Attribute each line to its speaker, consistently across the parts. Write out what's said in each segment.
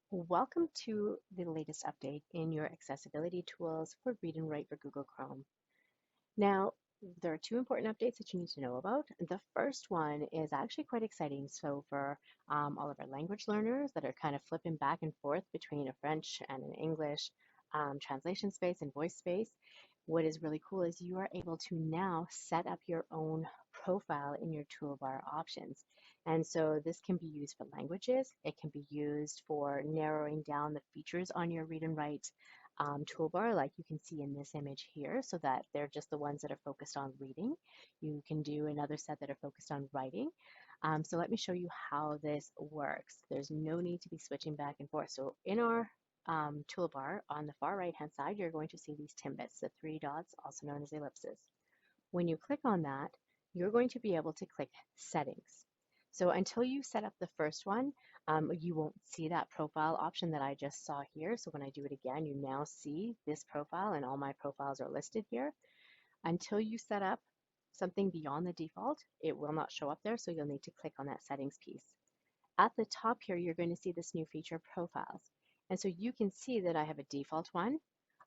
Speaker 1: Welcome to the latest update in your accessibility tools for Read and Write for Google Chrome. Now, there are two important updates that you need to know about. The first one is actually quite exciting. So for all of our language learners that are kind of flipping back and forth between a French and an English translation space and voice space, what is really cool is you are able to now set up your own profile in your toolbar options. And so this can be used for languages. It can be used for narrowing down the features on your read and write toolbar, like you can see in this image here, so that they're just the ones that are focused on reading. You can do another set that are focused on writing. So let me show you how this works. There's no need to be switching back and forth. So in our toolbar on the far right hand side, you're going to see these timbits, the three dots, also known as ellipses. When you click on that, you're going to be able to click settings. So until you set up the first one, you won't see that profile option that I just saw here. So when I do it again, you now see this profile and all my profiles are listed here. Until you set up something beyond the default, it will not show up there. So you'll need to click on that settings piece. At the top here, you're going to see this new feature, profiles. And so you can see that I have a default one.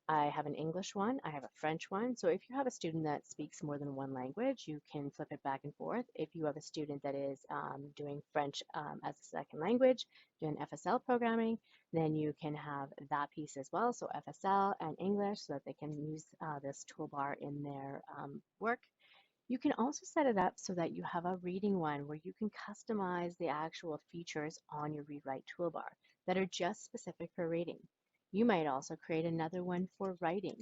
Speaker 1: I have an English one, I have a French one. So if you have a student that speaks more than one language, you can flip it back and forth. If you have a student that is doing French as a second language, doing FSL programming, then you can have that piece as well. So FSL and English so that they can use this toolbar in their work. You can also set it up so that you have a reading one where you can customize the actual features on your rewrite toolbar that are just specific for reading. You might also create another one for writing.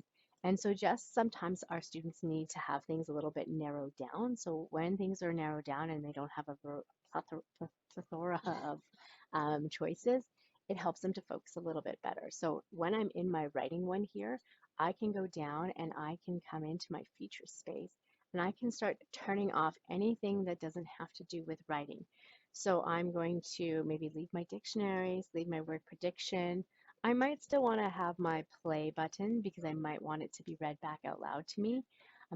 Speaker 1: And so just sometimes our students need to have things a little bit narrowed down. So when things are narrowed down and they don't have a plethora of choices, it helps them to focus a little bit better. So when I'm in my writing one here, I can go down and I can come into my feature space and I can start turning off anything that doesn't have to do with writing. So I'm going to maybe leave my dictionaries, leave my word prediction. I might still want to have my play button because I might want it to be read back out loud to me.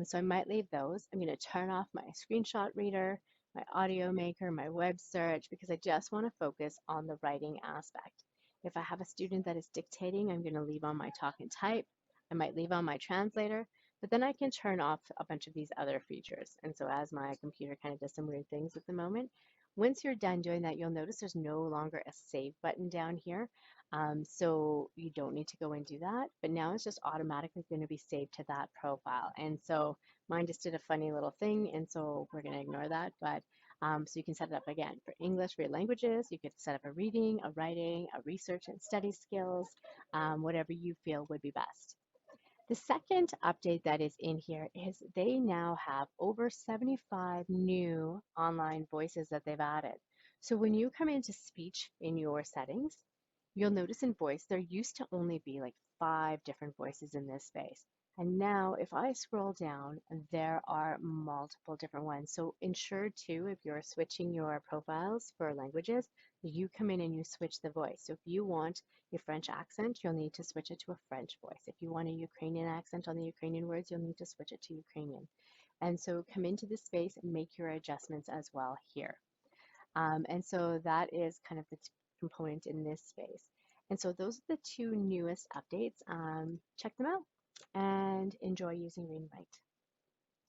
Speaker 1: So I might leave those. I'm going to turn off my screenshot reader, my audio maker, my web search, because I just want to focus on the writing aspect. If I have a student that is dictating, I'm going to leave on my talk and type. I might leave on my translator. But then I can turn off a bunch of these other features. And so as my computer kind of does some weird things at the moment, once you're done doing that, you'll notice there's no longer a save button down here. So you don't need to go and do that. But now it's just automatically going to be saved to that profile. And so mine just did a funny little thing. And so we're going to ignore that. But so you can set it up again for English, for your languages. You could set up a reading, a writing, a research and study skills, whatever you feel would be best. The second update that is in here is they now have over 75 new online voices that they've added. So when you come into speech in your settings, you'll notice in voice there used to only be like 5 different voices in this space. And now if I scroll down, there are multiple different ones. So ensure too, if you're switching your profiles for languages, you come in and you switch the voice. So if you want a French accent, you'll need to switch it to a French voice. If you want a Ukrainian accent on the Ukrainian words, you'll need to switch it to Ukrainian. And so come into this space and make your adjustments as well here. And so that is kind of the component in this space. And so those are the two newest updates. Check them out and enjoy using Read and Write.